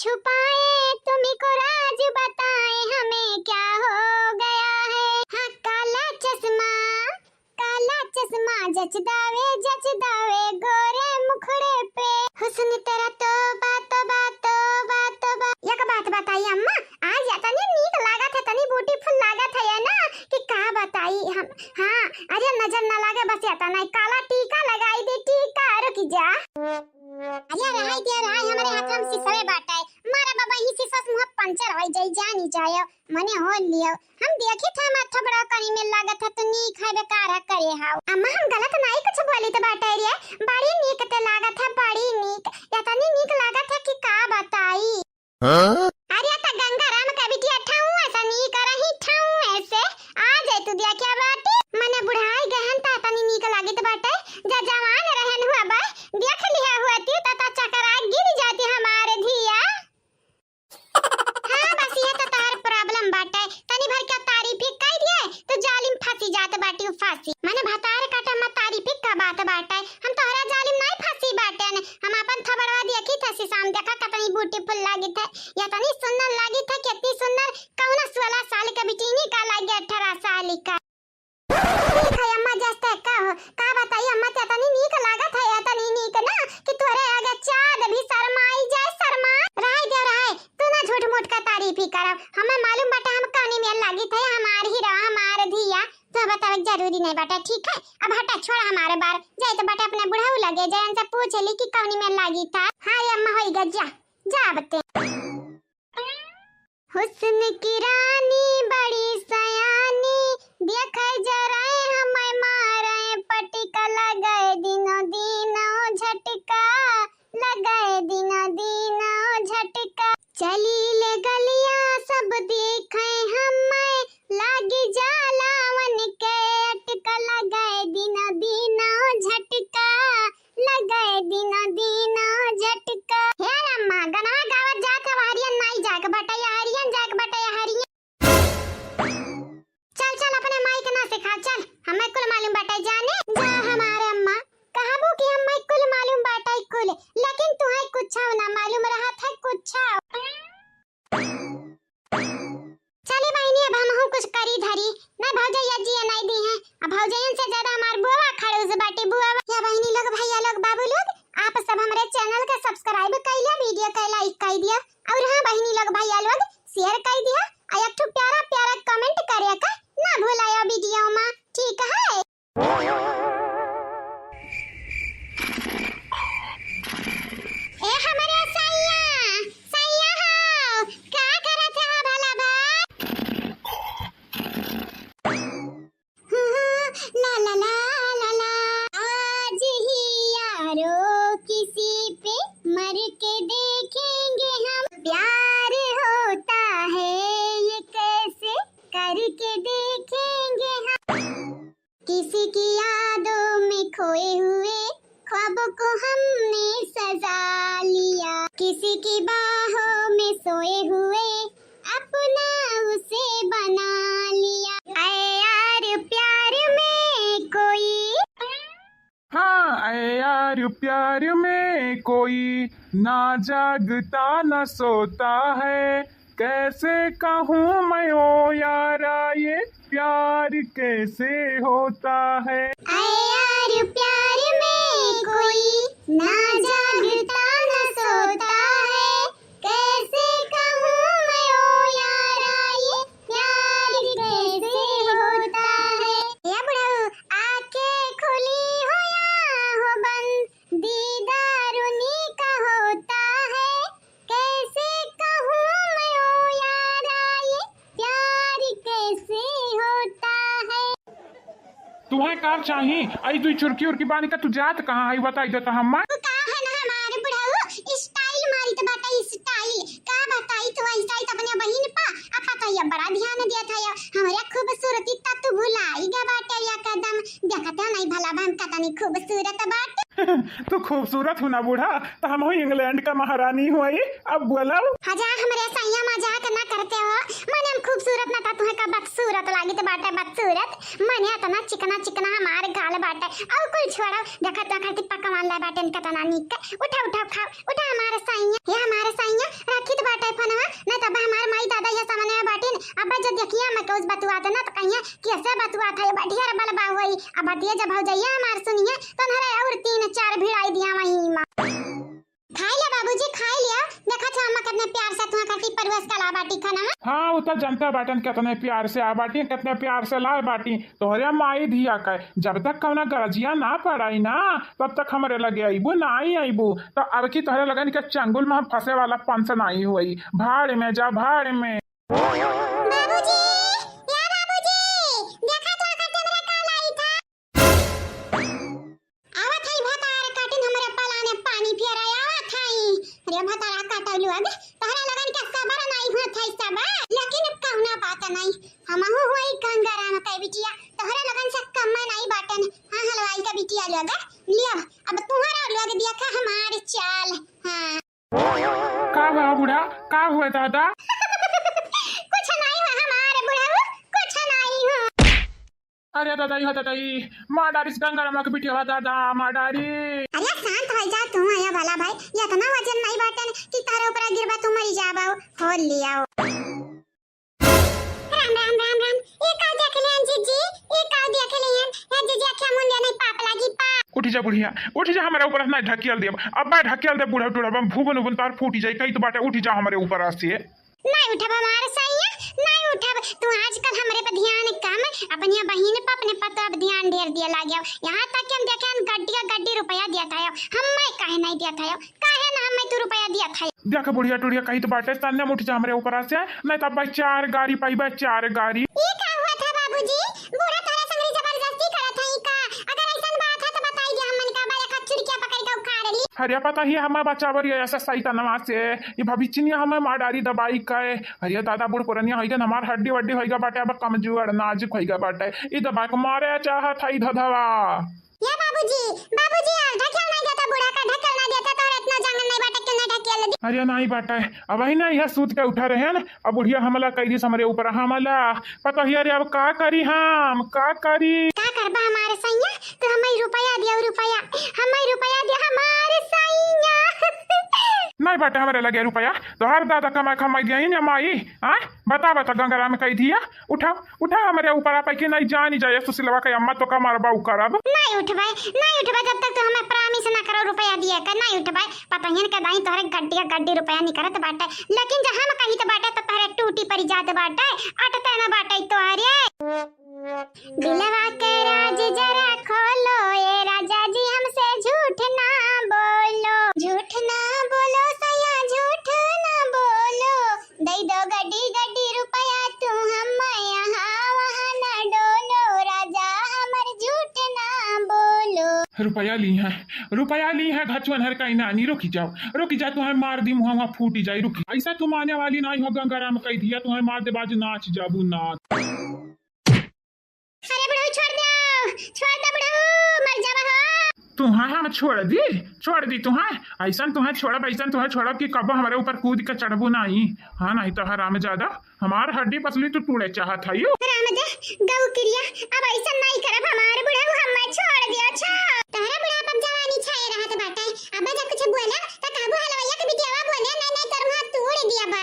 छुपाए, तुम्ही को राज बताए, हमें क्या हो गया है। हाँ काला चश्मा जच दावे गोरे मुखड़े पे, हुस्न तेरा तौबा तौबा तौबा तौबा। एक बात बताई अम्मा, आज तनी नीक लागत है, तनी ब्यूटीफुल लागत है ना कि का बताई हम। हाँ अरे नजर ना लागे बस या तना काला टीका लगाई दे, टीका रुक जा। अरे रहाई हमारे हाथ में सिसवे बाटा है, मारा बाबा ही सिसस मुंह पंचर हो जाई जानी जायो मने हो लियो। हम देखी था माथा बड़ा कनी में लागत है तो नी खाए बेकार करे हाउ। अम्मा हम गलत नहीं कुछ बोली तो बाटा रे, बड़ी नीक ते लागत है, बड़ी नीक या तनी नीक लागत है कि का बताई। अरे ता गंगाराम का बिटिया ठाऊ ऐसा नी करही ठाऊ ऐसे आ जाए तू दिया क्या बात मने बुढ़ाई गहन ता तनी नीक लागित बाटे, जा जवान रहन हुआ बा देख लिया हुआ ती ता चकरा गिर जाती हमारे धिया। हां बस ये तो तार प्रॉब्लम बाटे, तनी भर का तारीफ कह दिए तो जालिम फांसी जात बाटी फांसी मने भतार काटा मत तारीफ का बात बाटे, हम तोहरा जालिम नहीं फांसी बाटे ने। हम अपन खबरवा देखी था शाम देखा कितनी ब्यूटीफुल लागी थे या तनी सुंदर लागी थे, कितनी सुंदर कौन 16 साल का बिटिनी का लागे 18 साल का। ठीक है अम्मा जस्ट का बताई अम्मा ते तनी नीक लागत है या तनी नीक ना कि तोरे आगे चाँद भी शर्माई जाए शर्मा रहे तू ना झूठ मूठ का तारीफ ही करब, हमें मालूम बाटे हम कानी में लागी थे हमार ही रहा हमार धिया तो बतावे जरूरी नहीं बाटे। ठीक है अब हटा छोड़ हमारे बार जाए तो बाटे अपने बुढ़ाऊ लगे जाए उनसे पूछ ली कि कौनी में लागी था। हां अम्मा होई गया जा बते। हुस्न की रानी बड़ी सयानी देख जरा हमें मारे पटिका लगाए दिनों दिनों झटका लगाए दिनों दिनों झटका, चली ले गलियां सब देखे हमें लागी जालावन के अटका लगाए दिनों दिनों झटका लगाए दिनों दिनों झटका। हे अम्मा गना गावत जाके हरियन नहीं जाके बटैया हरियन जाके बटैया हरियन चल अपने माइक ना सिखा चल, हमें कुल मालूम बाटे जाने जा हमारे अम्मा कहबो कि हमें कुल मालूम बाटे कुल, लेकिन तुम्हें कुछ ना मालूम रहा था कुछ। चले बहनी अब हम कुछ करी धरी नहीं भौजैया जी नहीं दी है, अब भौजैयन से ज्यादा हमार बुआ खड़ूस बाटे बुआ या बहनी लोग भैया लोग बाबू लोग आप सब हमारे चैनल के सब्सक्राइब कर लिया, वीडियो के लाइक कर दिया और हां बहनी लोग भैया लोग शेयर कर दिया और एक प्यारा प्यारा कमेंट करिया का ना भूलाया वीडियो में। ठीक है ए हमारे सैया हो क्या करत है भला बा ला ला ला ला आज ही यारो किसी पे मर के देखेंगे हम, प्यार होता है ये कैसे करके देखेंगे हम, किसी की यादों में खोए हुए ख्वाबों को हमने सजा लिया, किसी की बाहों में सोए हुए अपना उसे बना लिया, ऐ यार प्यार में कोई हाँ यार प्यार में कोई ना जागता न सोता है, कैसे कहूँ मैं ओ यारा ये प्यार कैसे होता है। ऐ यार प्यार में कोई ना जागता न सोता है, कैसे कहूँ मैं ओ यारा ये प्यार कैसे होता है। या बुढ़ऊ आंखें खुली हो या हो बंद दीदार उन्हीं का होता है, कैसे कहूँ मैं ओ यारा ये प्यार कैसे होता है। तुम्हें कार चाहिए आई दुई चुरकी उरकी बानी का तू जात कहाँ आई बताई दे तो हम का है ना हमारे बुढ़ाऊ स्टाइल मारी तो बता स्टाइल का बताई तो ऐसा अपने बहन पा अपा तो ये बड़ा ध्यान दिया था हमारे खूबसूरती तब तू भुलाई गा बाटे या कदम देखता नहीं भला बहन कतनी खूबसूरत बात तो खूबसूरत हो ना बूढ़ा तो हम हो इंग्लैंड का महारानी हो अब बोलो हजार हमारे सैया मजाक ना करते हो, मने हम खूबसूरत ना था तुम्हें का बदसूरत लागी तो बाटे बदसूरत मने इतना चिकना चिकना हमारे गाल बाटे और कोई छोड़ो देखा तो करती पक्का मान ला बाटे इनका तना निक उठा उठा खाओ उठा हमारे सैया ये हमारे सैया राखी बतिया जब भौजैया हमार सुनिए तो हरे और 3-4 भिड़ाई दिया वहीं मां। खाई ले बाबूजी खाई लिया, देखा था अम्मा कितने प्यार से तुम्हारा खाती परवस का ला बाटी खाना। हाँ वो तो जनता बाटन कितने प्यार से आ बाटी कितने प्यार से लाए बाटी तोहरे माई धिया का जब तक कौना गरजिया ना पड़ाई ना तब तक हमारे लगे आईबू ना ही आईबू तो अब की तोहरे लगन के चंगुल में फंसे वाला पंस नहीं हुई भाड़ में जा भाड़ में। बाबूजी या बाबूजी देखा तो खाते मेरा काल आई था। आवत है भतार काटिन हमरे पलाने पानी फेराया आवत है अरे भतार काटलु अब तोहरा लगन के सबर नहीं होत है सब लेकिन अब कहना बात नहीं हमहु होई गंगारा में कई बिटिया तोहरा लगन से कम नहीं बाटन। हां हलवाई का बिटिया लगा लिया अब तुम्हारा लग दिया का हमारे चाल। हां का हुआ बूढ़ा का हुआ दादा कुछ नहीं हुआ हमारे बुढ़ाऊ कुछ नहीं हुआ। अरे दादा ये दादा ये माडारिस गंगाराम के बिटिया दादा माडारी। अरे शांत हो जा तुम आया वाला भाई ये इतना वजन नहीं बाटन कि तारे ऊपर गिरबा तुम मर जाबाओ खोल लिया। राम राम राम राम ये का देख लेन जीजी ये का देख लेन ये जीजी आख्या मुंडिया नहीं पाप लागी पा। उठ जा बुढ़िया उठ जा हमारे ऊपर ना ढकेल दे अब मैं ढकेल दे बूढ़ा टूढ़ा भूबन उबन तार फूटी जाए कहीं तो बाटे उठ जा हमारे ऊपर आसी नहीं उठब हमारे सैया नहीं उठब तू आजकल हमरे पे ध्यान कम अपनी बहन पे अपने पता अब ध्यान ढेर दिया लागे यहाँ तक कि हम देखे गड्डी रुपया दिया था हम मैं काहे नहीं दिया था काहे ना हम तू रुपया दिया था देख बुढ़िया टूढ़िया कहीं तो बाटे तन्ने उठ जा हमारे ऊपर आसे नहीं तो भाई 4 गाड़ी पाई भाई 4 गाड़ी। ये क्या हुआ था बाबूजी बूढ़ा तारा संग जबरदस्ती करा था का अगर ऐसा बात है तो बताइए हम मन का बाया का चुड़किया पकड़ के उखाड़ ली। हरिया पता ही हमारे बच्चा बरी ऐसा सही तनवा से ये भविष्य हमें माडारी दबाई का हरिया दादा बुढ़ पुरनिया होइगा हमार हड्डी वड्डी होइगा बाटे अब कमजोर नाजुक होइगा बाटे ई दबा के मारे चाहत हई धधवा। या बाबूजी ढकेल नहीं देता बूढ़ा का ढकेल नहीं देता तो इतना जंगल नहीं बाटे क्यों नहीं ढकेल दी। अरे नहीं बाटे अब ही ना यह सूत के उठा रहे हैं अब बुढ़िया हमला कई दिस हमारे ऊपर हमला पता ही अरे अब का करी हम का करी का करबा हमारे सैया तो हमें रुपया दिया हमारे सैया नहीं बाटे हमारे लगे रुपया तो हर दादा कमाई दिया ही माई हाँ बता गंगाराम कही दिया उठा हमारे ऊपर आप कि नहीं जानी जाए सुशीलवा के अम्मा तो कमार बाऊ करब नहीं उठबाई जब तक तो हमें प्रॉमिस ना करो रुपया दिया कर नहीं उठबाई पता ही के दाई तोहरे गड्डी रुपया नहीं करत बाटे लेकिन जब हम कही तो बाटे तो तोहरे टूटी पड़ी जात बाटे अटते ना बाटे तोहरे दिलवा के राज जरा खोलो ये राजा जी हमसे झूठ ना बोलो सैया झूठ ना बोलो दई दो गड्डी रुपया तू हम यहाँ वहाँ ना डोलो राजा हमर झूठ ना बोलो। रुपया ली है घचवन हर कहीं नानी रुकी जा तुम्हें मार दी मुहा फूटी जाए रुकी ऐसा तुम आने वाली नहीं हो गंगाराम कही दिया तुम्हें मार दे बाजू नाच जाबू नाच। अरे बड़ो छोड़ दे बड़ो मर जाबा हो तुम्हें हम छोड़ दी तुम्हें ऐसा तुम्हें छोड़ब कि कब हमारे ऊपर कूद के चढ़बू नहीं। हाँ नहीं तो राम ज्यादा हमार हड्डी पसली तो टूड़े चाहत है रामदा गौ क्रिया अब ऐसा नहीं करब हमारे बुढ़ऊ हम छोड़ दिया तोहरा बुढ़ा अब जवानी छाए रहत बाटे अब जब कुछ बोला तो काबू हलवैया के बिटियावा बोले नहीं तोर हाथ तोड़ दिया बा